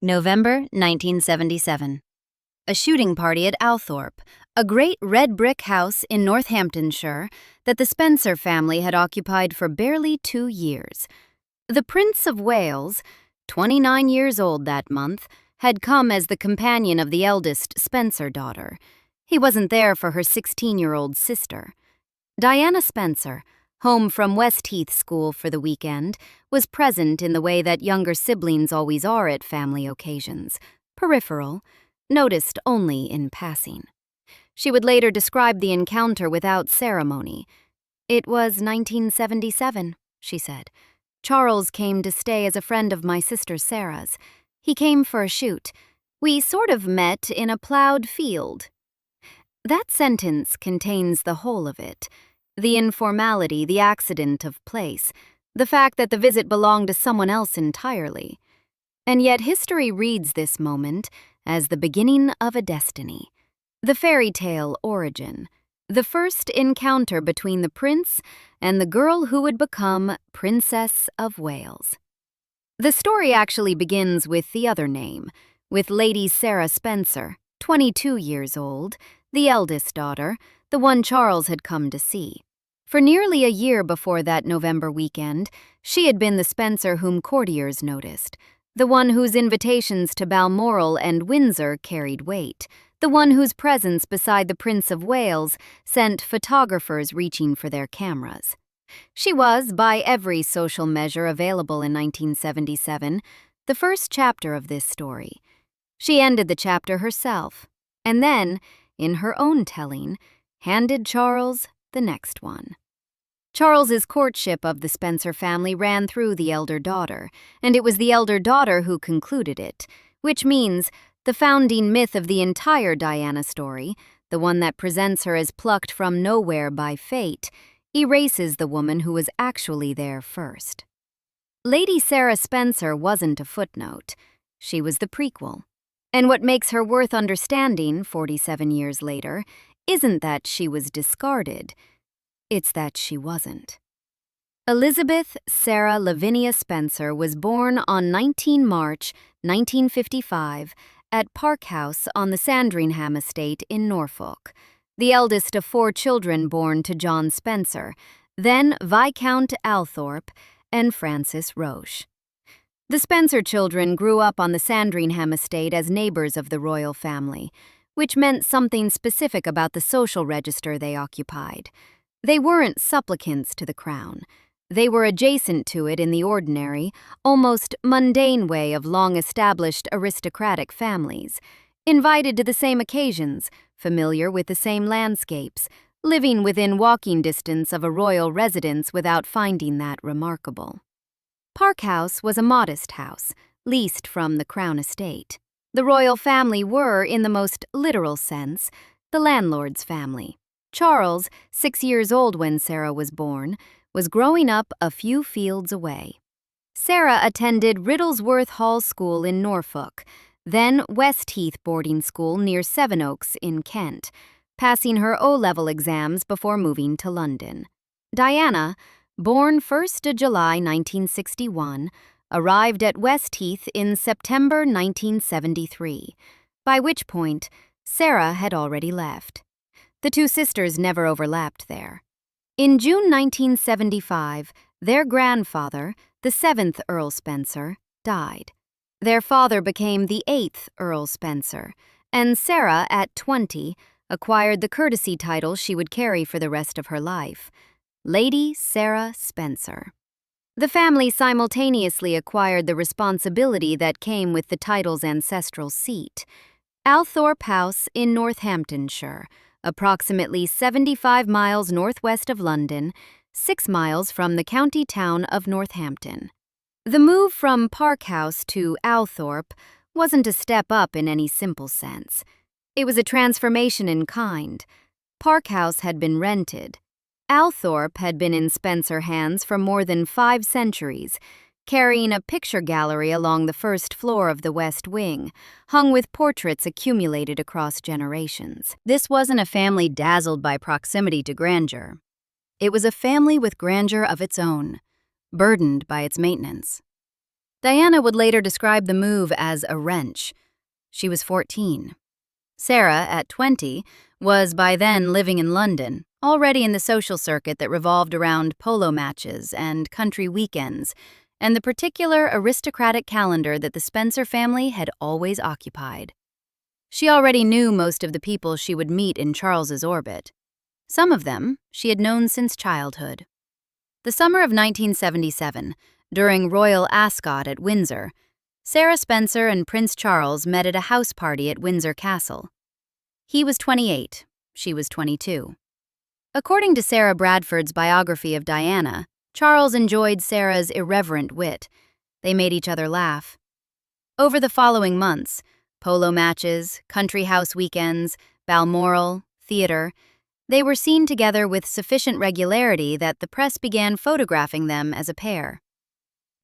November 1977. A shooting party at Althorp, a great red brick house in Northamptonshire that the Spencer family had occupied for barely 2 years. The Prince of Wales, 29 years old that month, had come as the companion of the eldest Spencer daughter. He wasn't there for her 16-year-old sister. Diana Spencer, home from West Heath School for the weekend, was present in the way that younger siblings always are at family occasions, peripheral, noticed only in passing. She would later describe the encounter without ceremony. "It was 1977, she said. "Charles came to stay as a friend of my sister Sarah's. He came for a shoot. We sort of met in a plowed field." That sentence contains the whole of it. The informality, the accident of place, the fact that the visit belonged to someone else entirely. And yet history reads this moment as the beginning of a destiny, the fairy tale origin, the first encounter between the prince and the girl who would become Princess of Wales. The story actually begins with the other name, with Lady Sarah Spencer, 22 years old, the eldest daughter, the one Charles had come to see. For nearly a year before that November weekend, she had been the Spencer whom courtiers noticed, the one whose invitations to Balmoral and Windsor carried weight, the one whose presence beside the Prince of Wales sent photographers reaching for their cameras. She was, by every social measure available in 1977, the first chapter of this story. She ended the chapter herself, and then, in her own telling, handed Charles the next one. Charles's courtship of the Spencer family ran through the elder daughter, and it was the elder daughter who concluded it, which means the founding myth of the entire Diana story, the one that presents her as plucked from nowhere by fate, erases the woman who was actually there first. Lady Sarah Spencer wasn't a footnote. She was the prequel. And what makes her worth understanding 47 years later isn't that she was discarded, it's that she wasn't. Elizabeth Sarah Lavinia Spencer was born on 19 March 1955 at Park House on the Sandringham estate in Norfolk, the eldest of 4 children born to John Spencer, then Viscount Althorp, and Frances Roche. The Spencer children grew up on the Sandringham estate as neighbors of the royal family, which meant something specific about the social register they occupied. They weren't supplicants to the crown. They were adjacent to it in the ordinary, almost mundane way of long-established aristocratic families, invited to the same occasions, familiar with the same landscapes, living within walking distance of a royal residence without finding that remarkable. Park House was a modest house, leased from the Crown estate. The royal family were, in the most literal sense, the landlord's family. Charles, 6 years old when Sarah was born, was growing up a few fields away. Sarah attended Riddlesworth Hall School in Norfolk, then West Heath boarding school near Sevenoaks in Kent, passing her O-level exams before moving to London. Diana, born 1st of July 1961, arrived at West Heath in September 1973, by which point Sarah had already left. The two sisters never overlapped there. In June 1975, their grandfather, the 7th Earl Spencer, died. Their father became the 8th Earl Spencer, and Sarah, at 20, acquired the courtesy title she would carry for the rest of her life, Lady Sarah Spencer. The family simultaneously acquired the responsibility that came with the title's ancestral seat, Althorp House in Northamptonshire, approximately 75 miles northwest of London, 6 miles from the county town of Northampton. The move from Park House to Althorp wasn't a step up in any simple sense. It was a transformation in kind. Park House had been rented. Althorp had been in Spencer hands for more than 5 centuries, carrying a picture gallery along the first floor of the West Wing, hung with portraits accumulated across generations. This wasn't a family dazzled by proximity to grandeur. It was a family with grandeur of its own, burdened by its maintenance. Diana would later describe the move as a wrench. She was 14. Sarah, at 20, was by then living in London, already in the social circuit that revolved around polo matches and country weekends, and the particular aristocratic calendar that the Spencer family had always occupied. She already knew most of the people she would meet in Charles's orbit. Some of them she had known since childhood. The summer of 1977, during Royal Ascot at Windsor, Sarah Spencer and Prince Charles met at a house party at Windsor Castle. He was 28, she was 22. According to Sarah Bradford's biography of Diana, Charles enjoyed Sarah's irreverent wit. They made each other laugh. Over the following months, polo matches, country house weekends, Balmoral, theater, they were seen together with sufficient regularity that the press began photographing them as a pair.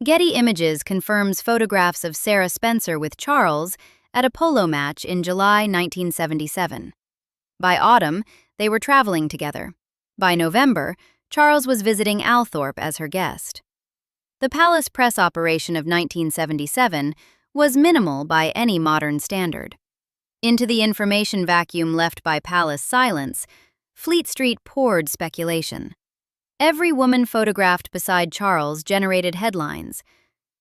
Getty Images confirms photographs of Sarah Spencer with Charles at a polo match in July 1977. By autumn, they were traveling together. By November, Charles was visiting Althorp as her guest. The palace press operation of 1977 was minimal by any modern standard. Into the information vacuum left by palace silence, Fleet Street poured speculation. Every woman photographed beside Charles generated headlines.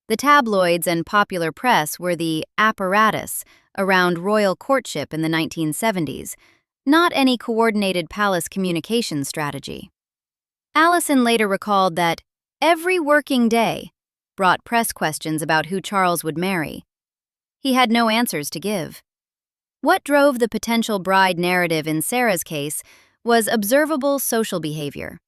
The tabloids and popular press were the apparatus around royal courtship in the 1970s, not any coordinated palace communication strategy. Allison later recalled that every working day brought press questions about who Charles would marry. He had no answers to give. What drove the potential bride narrative in Sarah's case was observable social behavior.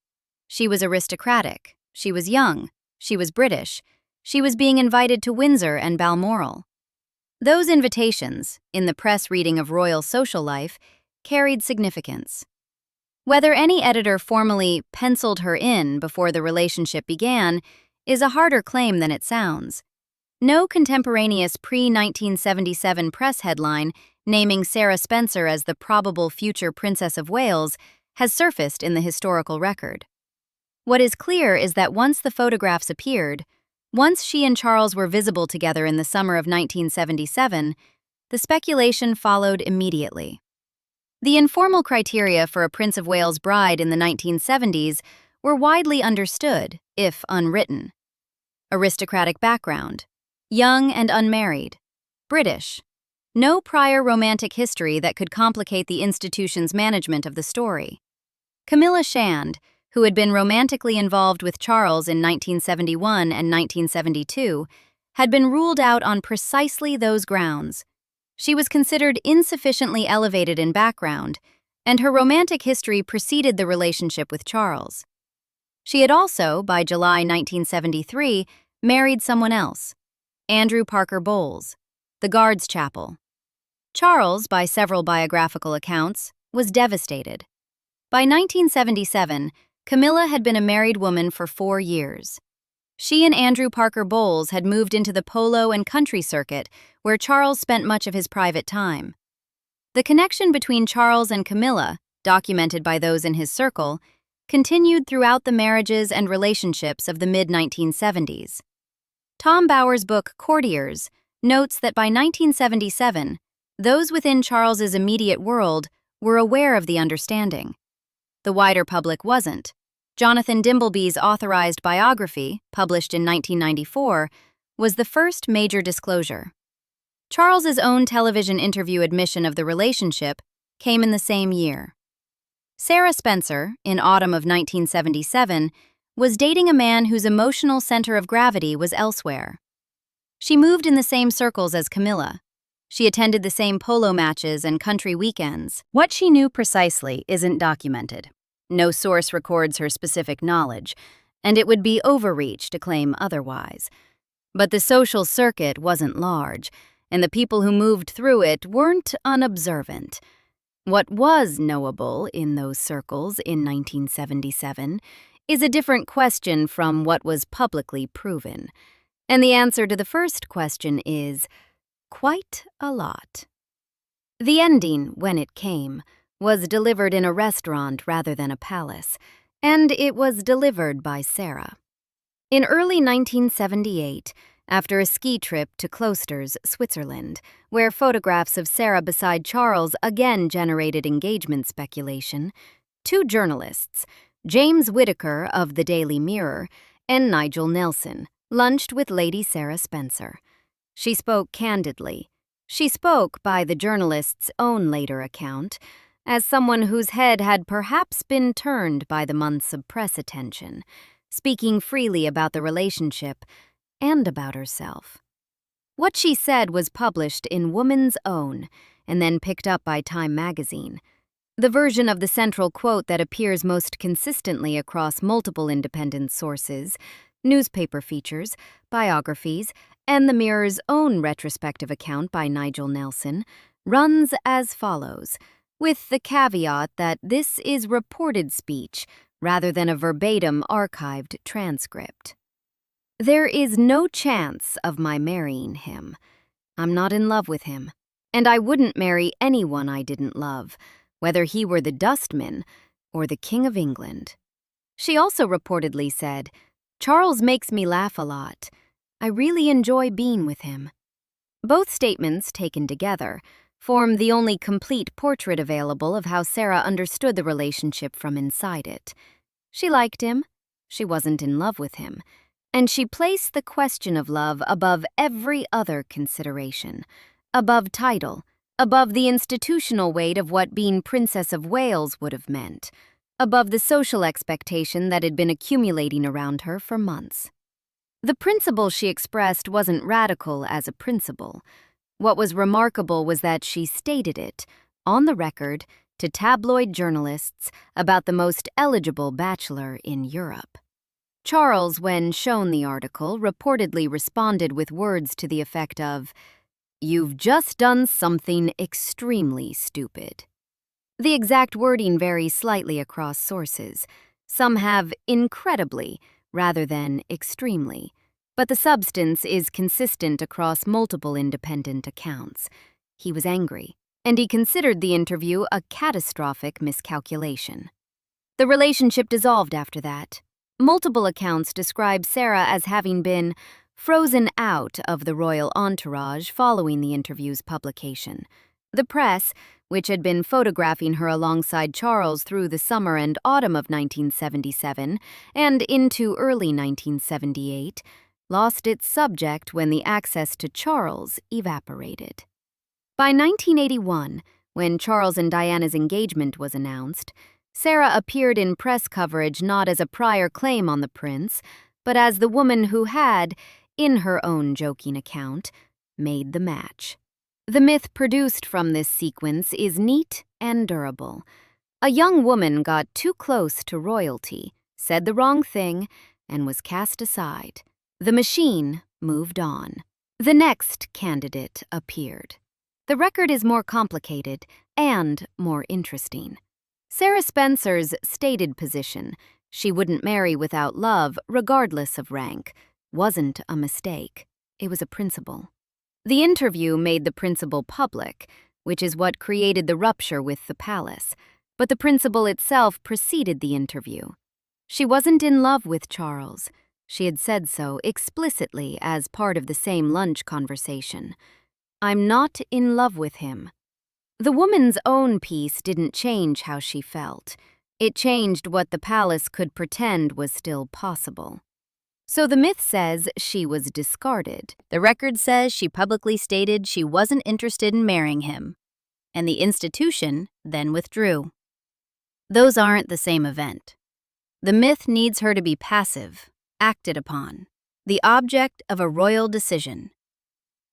She was aristocratic, she was young, she was British, she was being invited to Windsor and Balmoral. Those invitations, in the press reading of royal social life, carried significance. Whether any editor formally penciled her in before the relationship began is a harder claim than it sounds. No contemporaneous pre-1977 press headline naming Sarah Spencer as the probable future Princess of Wales has surfaced in the historical record. What is clear is that once the photographs appeared, once she and Charles were visible together in the summer of 1977, the speculation followed immediately. The informal criteria for a Prince of Wales bride in the 1970s were widely understood, if unwritten. Aristocratic background, young and unmarried, British, no prior romantic history that could complicate the institution's management of the story. Camilla Shand, who had been romantically involved with Charles in 1971 and 1972, had been ruled out on precisely those grounds. She was considered insufficiently elevated in background, and her romantic history preceded the relationship with Charles. She had also, by July 1973, married someone else, Andrew Parker Bowles, the Guards Chapel. Charles, by several biographical accounts, was devastated. By 1977, Camilla had been a married woman for 4 years. She and Andrew Parker Bowles had moved into the polo and country circuit, where Charles spent much of his private time. The connection between Charles and Camilla, documented by those in his circle, continued throughout the marriages and relationships of the mid-1970s. Tom Bower's book Courtiers notes that by 1977, those within Charles's immediate world were aware of the understanding. The wider public wasn't. Jonathan Dimbleby's authorized biography, published in 1994, was the first major disclosure. Charles's own television interview admission of the relationship came in the same year. Sarah Spencer, in autumn of 1977, was dating a man whose emotional center of gravity was elsewhere. She moved in the same circles as Camilla. She attended the same polo matches and country weekends. What she knew precisely isn't documented. No source records her specific knowledge, and it would be overreach to claim otherwise. But the social circuit wasn't large, and the people who moved through it weren't unobservant. What was knowable in those circles in 1977 is a different question from what was publicly proven. And the answer to the first question is quite a lot. The ending, when it came, was delivered in a restaurant rather than a palace, and it was delivered by Sarah. In early 1978, after a ski trip to Klosters, Switzerland, where photographs of Sarah beside Charles again generated engagement speculation. Two journalists, James Whittaker of the Daily Mirror and Nigel Nelson, lunched with Lady Sarah Spencer. She spoke candidly. She spoke, by the journalist's own later account, as someone whose head had perhaps been turned by the months of press attention, speaking freely about the relationship and about herself. What she said was published in Woman's Own and then picked up by Time magazine. The version of the central quote that appears most consistently across multiple independent sources, newspaper features, biographies, and the Mirror's own retrospective account by Nigel Nelson, runs as follows, with the caveat that this is reported speech rather than a verbatim archived transcript. There is no chance of my marrying him. I'm not in love with him, and I wouldn't marry anyone I didn't love, whether he were the dustman or the King of England. She also reportedly said, "Charles makes me laugh a lot. I really enjoy being with him." Both statements, taken together, form the only complete portrait available of how Sarah understood the relationship from inside it. She liked him, she wasn't in love with him, and she placed the question of love above every other consideration, above title, above the institutional weight of what being Princess of Wales would have meant, above the social expectation that had been accumulating around her for months. The principle she expressed wasn't radical as a principle. What was remarkable was that she stated it, on the record, to tabloid journalists about the most eligible bachelor in Europe. Charles, when shown the article, reportedly responded with words to the effect of, "You've just done something extremely stupid." The exact wording varies slightly across sources. Some have incredibly rather than extremely, but the substance is consistent across multiple independent accounts. He was angry, and he considered the interview a catastrophic miscalculation. The relationship dissolved after that. Multiple accounts describe Sarah as having been frozen out of the royal entourage following the interview's publication. The press, which had been photographing her alongside Charles through the summer and autumn of 1977 and into early 1978, lost its subject when the access to Charles evaporated. By 1981, when Charles and Diana's engagement was announced, Sarah appeared in press coverage not as a prior claim on the prince, but as the woman who had, in her own joking account, made the match. The myth produced from this sequence is neat and durable. A young woman got too close to royalty, said the wrong thing, and was cast aside. The machine moved on. The next candidate appeared. The record is more complicated and more interesting. Sarah Spencer's stated position, she wouldn't marry without love, regardless of rank, wasn't a mistake. It was a principle. The interview made the principle public, which is what created the rupture with the palace, but the principle itself preceded the interview. She wasn't in love with Charles. She had said so explicitly as part of the same lunch conversation. "I'm not in love with him." The woman's own piece didn't change how she felt. It changed what the palace could pretend was still possible. So the myth says she was discarded. The record says she publicly stated she wasn't interested in marrying him, and the institution then withdrew. Those aren't the same event. The myth needs her to be passive, acted upon, the object of a royal decision.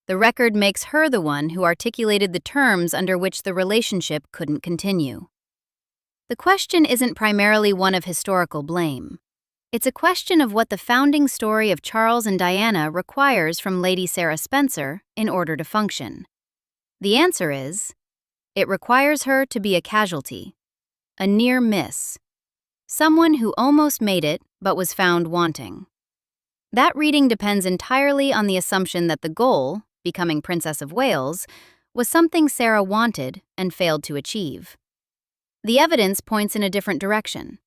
The record makes her the one who articulated the terms under which the relationship couldn't continue. The question isn't primarily one of historical blame. It's a question of what the founding story of Charles and Diana requires from Lady Sarah Spencer in order to function. The answer is, it requires her to be a casualty, a near miss, someone who almost made it but was found wanting. That reading depends entirely on the assumption that the goal, becoming Princess of Wales, was something Sarah wanted and failed to achieve. The evidence points in a different direction.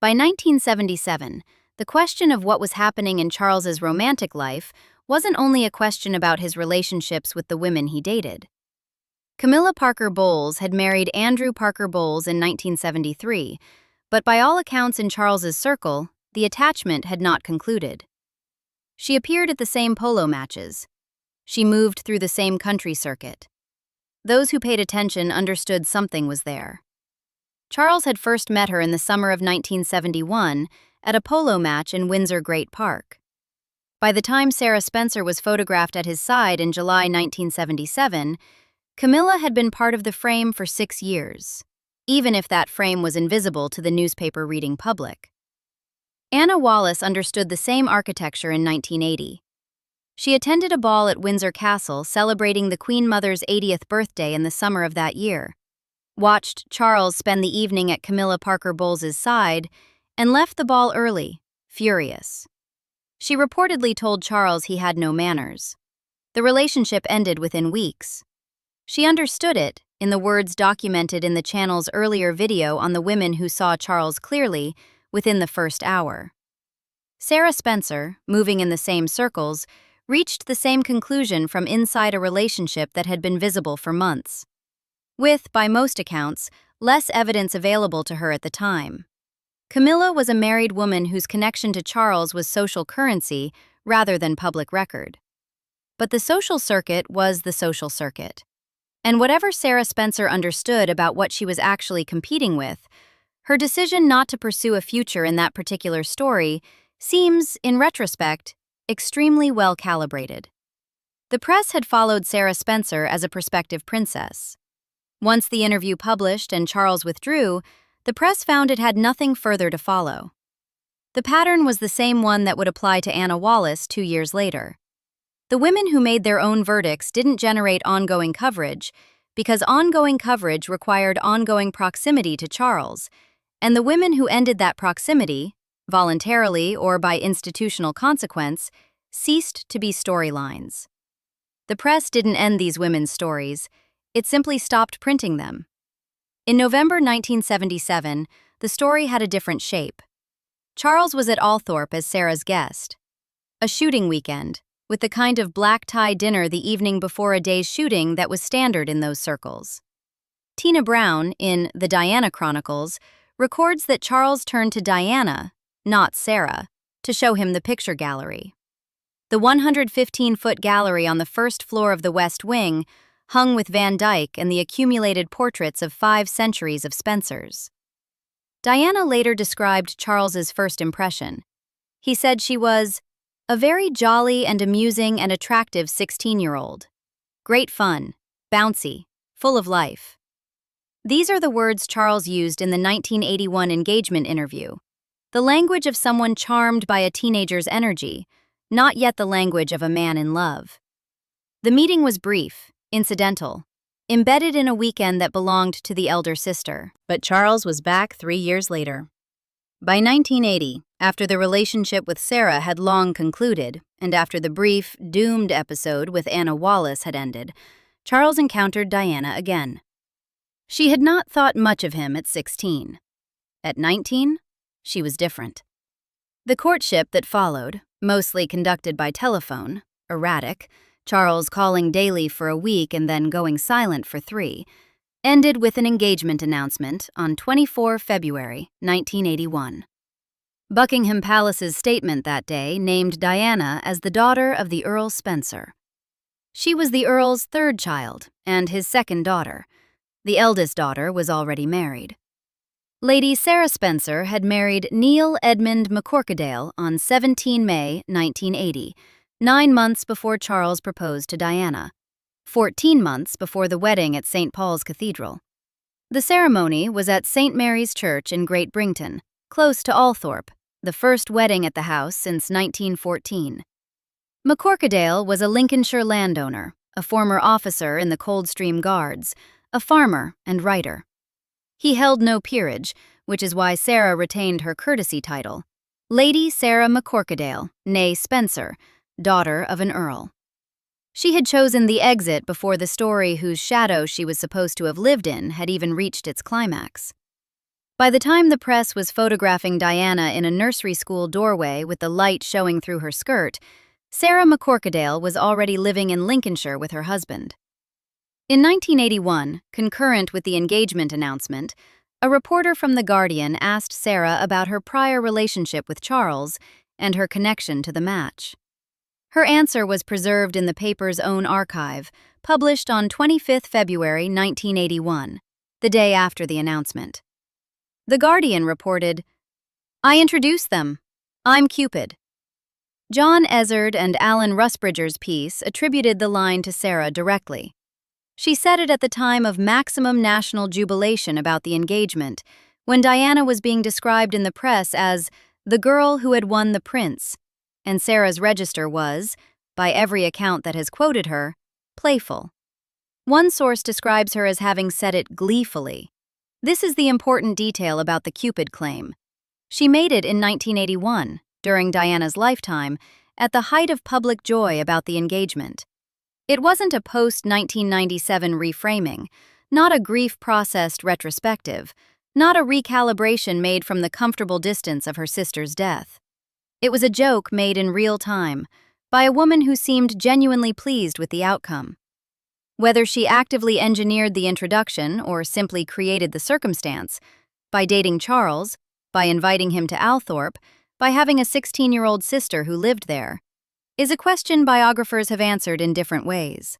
By 1977, the question of what was happening in Charles's romantic life wasn't only a question about his relationships with the women he dated. Camilla Parker Bowles had married Andrew Parker Bowles in 1973, but by all accounts in Charles's circle, the attachment had not concluded. She appeared at the same polo matches. She moved through the same country circuit. Those who paid attention understood something was there. Charles had first met her in the summer of 1971 at a polo match in Windsor Great Park. By the time Sarah Spencer was photographed at his side in July 1977, Camilla had been part of the frame for 6 years, even if that frame was invisible to the newspaper-reading public. Anna Wallace understood the same architecture in 1980. She attended a ball at Windsor Castle celebrating the Queen Mother's 80th birthday in the summer of that year, watched Charles spend the evening at Camilla Parker Bowles's side, and left the ball early, furious. She reportedly told Charles he had no manners. The relationship ended within weeks. She understood it, in the words documented in the channel's earlier video on the women who saw Charles clearly, within the first hour. Sarah Spencer, moving in the same circles, reached the same conclusion from inside a relationship that had been visible for months, with, by most accounts, less evidence available to her at the time. Camilla was a married woman whose connection to Charles was social currency rather than public record. But the social circuit was the social circuit. And whatever Sarah Spencer understood about what she was actually competing with, her decision not to pursue a future in that particular story seems, in retrospect, extremely well calibrated. The press had followed Sarah Spencer as a prospective princess. Once the interview published and Charles withdrew, the press found it had nothing further to follow. The pattern was the same one that would apply to Anna Wallace 2 years later. The women who made their own verdicts didn't generate ongoing coverage because ongoing coverage required ongoing proximity to Charles, and the women who ended that proximity, voluntarily or by institutional consequence, ceased to be storylines. The press didn't end these women's stories, it simply stopped printing them. In November 1977, the story had a different shape. Charles was at Althorp as Sarah's guest. A shooting weekend, with the kind of black-tie dinner the evening before a day's shooting that was standard in those circles. Tina Brown, in The Diana Chronicles, records that Charles turned to Diana, not Sarah, to show him the picture gallery. The 115-foot gallery on the first floor of the West Wing hung with Van Dyck and the accumulated portraits of 5 centuries of Spencers. Diana later described Charles's first impression. He said she was a very jolly and amusing and attractive 16-year-old. Great fun, bouncy, full of life. These are the words Charles used in the 1981 engagement interview, the language of someone charmed by a teenager's energy, not yet the language of a man in love. The meeting was brief, incidental, embedded in a weekend that belonged to the elder sister, but Charles was back 3 years later. By 1980, after the relationship with Sarah had long concluded, and after the brief, doomed episode with Anna Wallace had ended, Charles encountered Diana again. She had not thought much of him at 16. At 19, she was different. The courtship that followed, mostly conducted by telephone, erratic, Charles calling daily for a week and then going silent for 3, ended with an engagement announcement on 24 February 1981. Buckingham Palace's statement that day named Diana as the daughter of the Earl Spencer. She was the Earl's 3rd child and his 2nd daughter. The eldest daughter was already married. Lady Sarah Spencer had married Neil Edmund McCorquodale on 17 May 1980, 9 months before Charles proposed to Diana, 14 months before the wedding at St. Paul's Cathedral. The ceremony was at St. Mary's Church in Great Brington, close to Althorp, the first wedding at the house since 1914. McCorquodale was a Lincolnshire landowner, a former officer in the Coldstream Guards, a farmer and writer. He held no peerage, which is why Sarah retained her courtesy title, Lady Sarah McCorquodale, née Spencer, daughter of an earl. She had chosen the exit before the story whose shadow she was supposed to have lived in had even reached its climax. By the time the press was photographing Diana in a nursery school doorway with the light showing through her skirt, Sarah McCorquodale was already living in Lincolnshire with her husband. In 1981, concurrent with the engagement announcement, a reporter from The Guardian asked Sarah about her prior relationship with Charles and her connection to the match. Her answer was preserved in the paper's own archive, published on 25 February 1981, the day after the announcement. The Guardian reported, "I introduced them. I'm Cupid." John Ezard and Alan Rusbridger's piece attributed the line to Sarah directly. She said it at the time of maximum national jubilation about the engagement, when Diana was being described in the press as the girl who had won the prince, and Sarah's register was, by every account that has quoted her, playful. One source describes her as having said it gleefully. This is the important detail about the Cupid claim. She made it in 1981, during Diana's lifetime, at the height of public joy about the engagement. It wasn't a post-1997 reframing, not a grief-processed retrospective, not a recalibration made from the comfortable distance of her sister's death. It was a joke made in real time, by a woman who seemed genuinely pleased with the outcome. Whether she actively engineered the introduction or simply created the circumstance, by dating Charles, by inviting him to Althorp, by having a 16-year-old sister who lived there, is a question biographers have answered in different ways.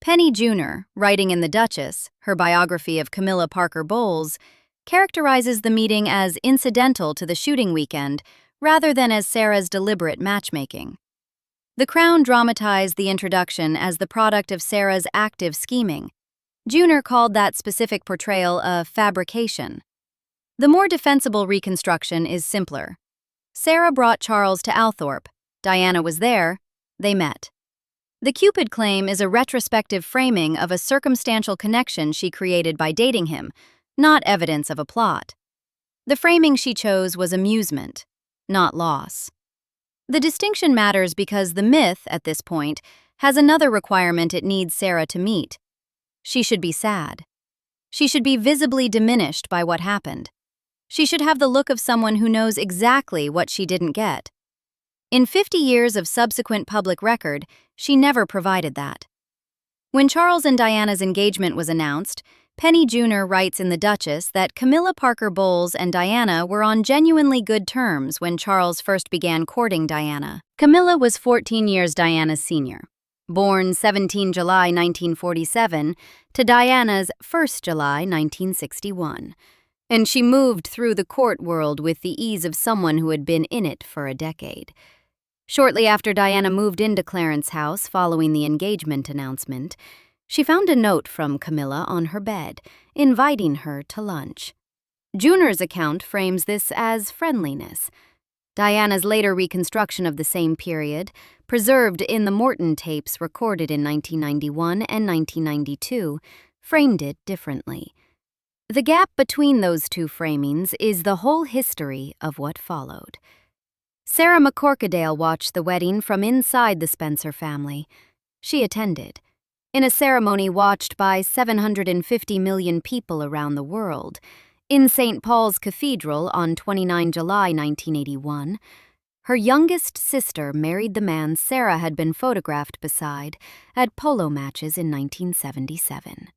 Penny Junor, writing in The Duchess, her biography of Camilla Parker Bowles, characterizes the meeting as incidental to the shooting weekend rather than as Sarah's deliberate matchmaking. The Crown dramatized the introduction as the product of Sarah's active scheming. Junor called that specific portrayal a fabrication. The more defensible reconstruction is simpler. Sarah brought Charles to Althorp. Diana was there. They met. The Cupid claim is a retrospective framing of a circumstantial connection she created by dating him, not evidence of a plot. The framing she chose was amusement, not loss. The distinction matters because the myth, at this point, has another requirement it needs Sarah to meet. She should be sad. She should be visibly diminished by what happened. She should have the look of someone who knows exactly what she didn't get. In 50 years of subsequent public record, she never provided that. When Charles and Diana's engagement was announced, Penny Junor writes in The Duchess that Camilla Parker Bowles and Diana were on genuinely good terms when Charles first began courting Diana. Camilla was 14 years Diana's senior, born 17 July 1947 to Diana's 1st July 1961, and she moved through the court world with the ease of someone who had been in it for a decade. Shortly after Diana moved into Clarence House following the engagement announcement, she found a note from Camilla on her bed, inviting her to lunch. Junor's account frames this as friendliness. Diana's later reconstruction of the same period, preserved in the Morton tapes recorded in 1991 and 1992, framed it differently. The gap between those two framings is the whole history of what followed. Sarah McCorquodale watched the wedding from inside the Spencer family. She attended. In a ceremony watched by 750 million people around the world, in St. Paul's Cathedral on 29 July 1981, her youngest sister married the man Sarah had been photographed beside at polo matches in 1977.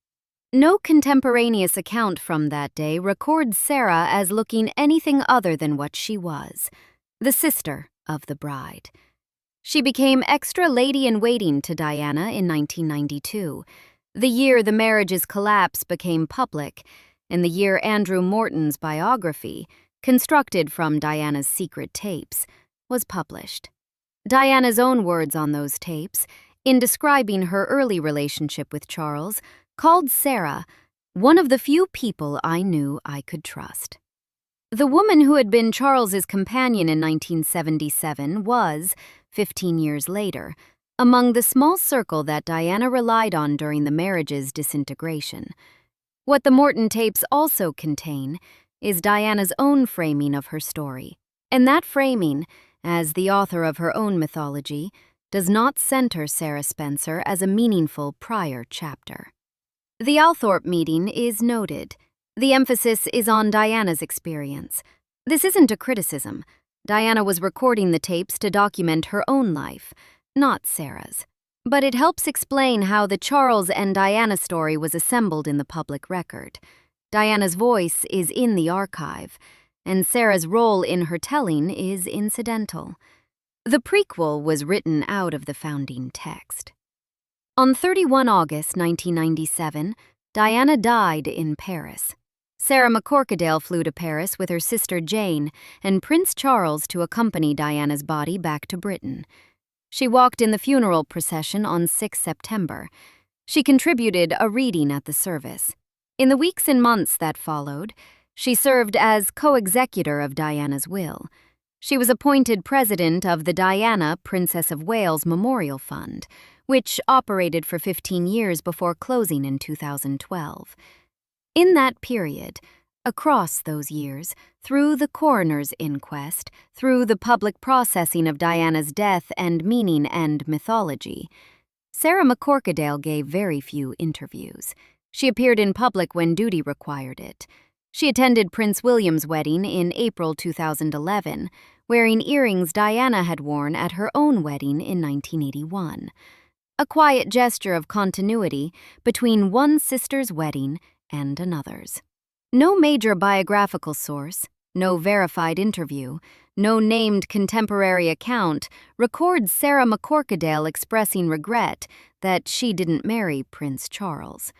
No contemporaneous account from that day records Sarah as looking anything other than what she was, the sister of the bride. She became extra lady-in-waiting to Diana in 1992, the year the marriage's collapse became public, and the year Andrew Morton's biography, constructed from Diana's secret tapes, was published. Diana's own words on those tapes, in describing her early relationship with Charles, called Sarah one of the few people I knew I could trust. The woman who had been Charles's companion in 1977 was, 15 years later, among the small circle that Diana relied on during the marriage's disintegration. What the Morton tapes also contain is Diana's own framing of her story, and that framing, as the author of her own mythology, does not center Sarah Spencer as a meaningful prior chapter. The Althorp meeting is noted. The emphasis is on Diana's experience. This isn't a criticism. Diana was recording the tapes to document her own life, not Sarah's. But it helps explain how the Charles and Diana story was assembled in the public record. Diana's voice is in the archive, and Sarah's role in her telling is incidental. The prequel was written out of the founding text. On 31 August 1997, Diana died in Paris. Sarah McCorquodale flew to Paris with her sister Jane and Prince Charles to accompany Diana's body back to Britain. She walked in the funeral procession on 6 September. She contributed a reading at the service. In the weeks and months that followed, she served as co-executor of Diana's will. She was appointed president of the Diana, Princess of Wales Memorial Fund, which operated for 15 years before closing in 2012. In that period, across those years, through the coroner's inquest, through the public processing of Diana's death and meaning and mythology, Sarah McCorquodale gave very few interviews. She appeared in public when duty required it. She attended Prince William's wedding in April 2011, wearing earrings Diana had worn at her own wedding in 1981. A quiet gesture of continuity between one sister's wedding and another's. No major biographical source, no verified interview, no named contemporary account records Sarah McCorquodale expressing regret that she didn't marry Prince Charles.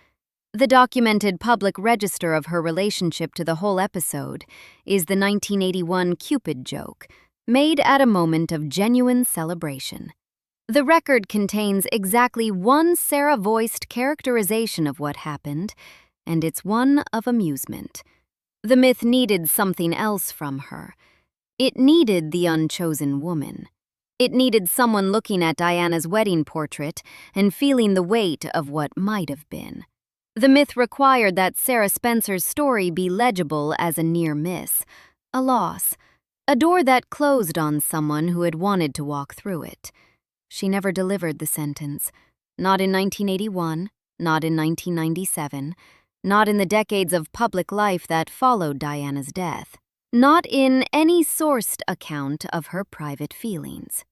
The documented public register of her relationship to the whole episode is the 1981 Cupid joke, made at a moment of genuine celebration. The record contains exactly one Sarah-voiced characterization of what happened, and it's one of amusement. The myth needed something else from her. It needed the unchosen woman. It needed someone looking at Diana's wedding portrait and feeling the weight of what might have been. The myth required that Sarah Spencer's story be legible as a near miss, a loss, a door that closed on someone who had wanted to walk through it. She never delivered the sentence, not in 1981, not in 1997, not in the decades of public life that followed Diana's death, not in any sourced account of her private feelings.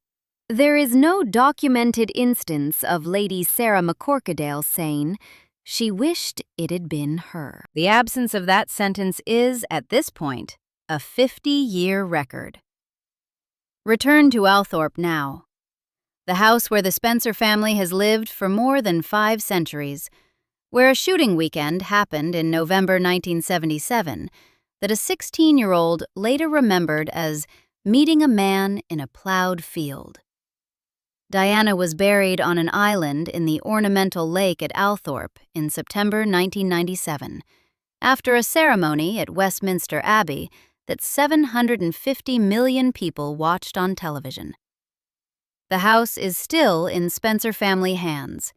There is no documented instance of Lady Sarah McCorquodale saying, "She wished it had been her." The absence of that sentence is, at this point, a 50-year record. Return to Althorp now. The house where the Spencer family has lived for more than 5 centuries, where a shooting weekend happened in November 1977 that a 16-year-old later remembered as meeting a man in a plowed field. Diana was buried on an island in the ornamental lake at Althorp in September 1997, after a ceremony at Westminster Abbey that 750 million people watched on television. The house is still in Spencer family hands.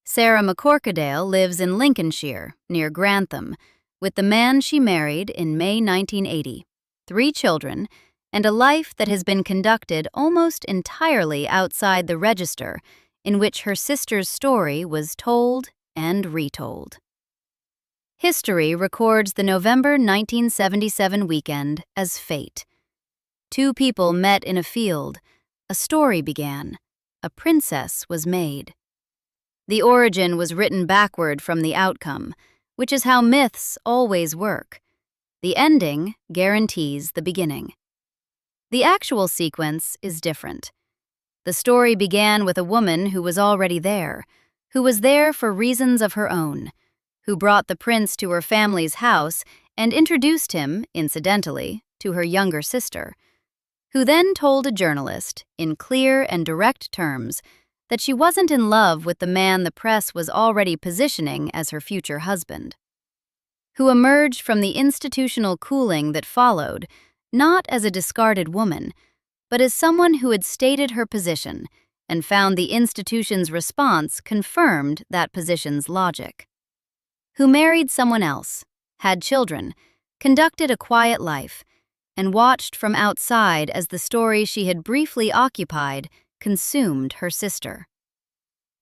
Sarah McCorquodale lives in Lincolnshire, near Grantham, with the man she married in May 1980, 3 children, and a life that has been conducted almost entirely outside the register in which her sister's story was told and retold. History records the November 1977 weekend as fate. 2 people met in a field, a story began, a princess was made. The origin was written backward from the outcome, which is how myths always work. The ending guarantees the beginning. The actual sequence is different. The story began with a woman who was already there, who was there for reasons of her own, who brought the prince to her family's house and introduced him, incidentally, to her younger sister, who then told a journalist, in clear and direct terms, that she wasn't in love with the man the press was already positioning as her future husband, who emerged from the institutional cooling that followed, not as a discarded woman, but as someone who had stated her position and found the institution's response confirmed that position's logic, who married someone else, had children, conducted a quiet life, and watched from outside as the story she had briefly occupied consumed her sister.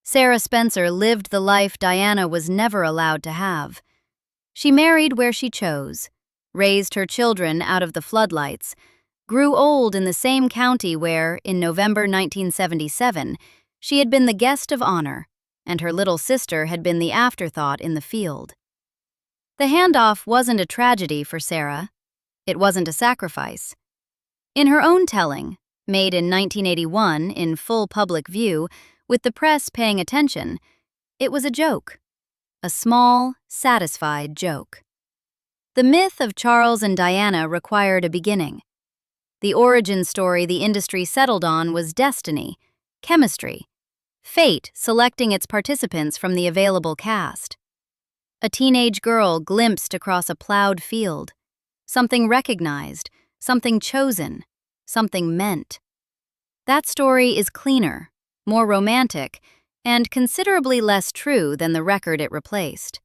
Sarah Spencer lived the life Diana was never allowed to have. She married where she chose, raised her children out of the floodlights, grew old in the same county where, in November 1977, she had been the guest of honor, and her little sister had been the afterthought in the field. The handoff wasn't a tragedy for Sarah. It wasn't a sacrifice. In her own telling, made in 1981 in full public view, with the press paying attention, it was a joke. A small, satisfied joke. The myth of Charles and Diana required a beginning. The origin story the industry settled on was destiny, chemistry, fate selecting its participants from the available cast. A teenage girl glimpsed across a plowed field. Something recognized, something chosen, something meant. That story is cleaner, more romantic, and considerably less true than the record it replaced.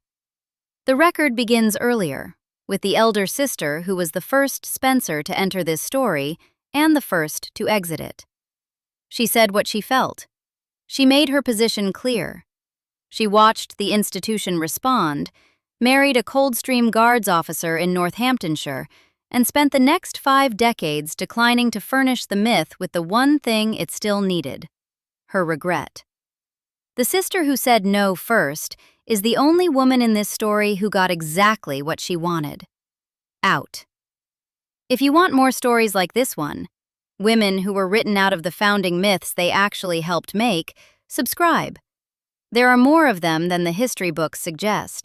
The record begins earlier, with the elder sister who was the first Spencer to enter this story and the first to exit it. She said what she felt. She made her position clear. She watched the institution respond, married a Coldstream Guards officer in Northamptonshire, and spent the next 5 decades declining to furnish the myth with the one thing it still needed: her regret. The sister who said no first is the only woman in this story who got exactly what she wanted: out. If you want more stories like this one, women who were written out of the founding myths they actually helped make, subscribe. There are more of them than the history books suggest.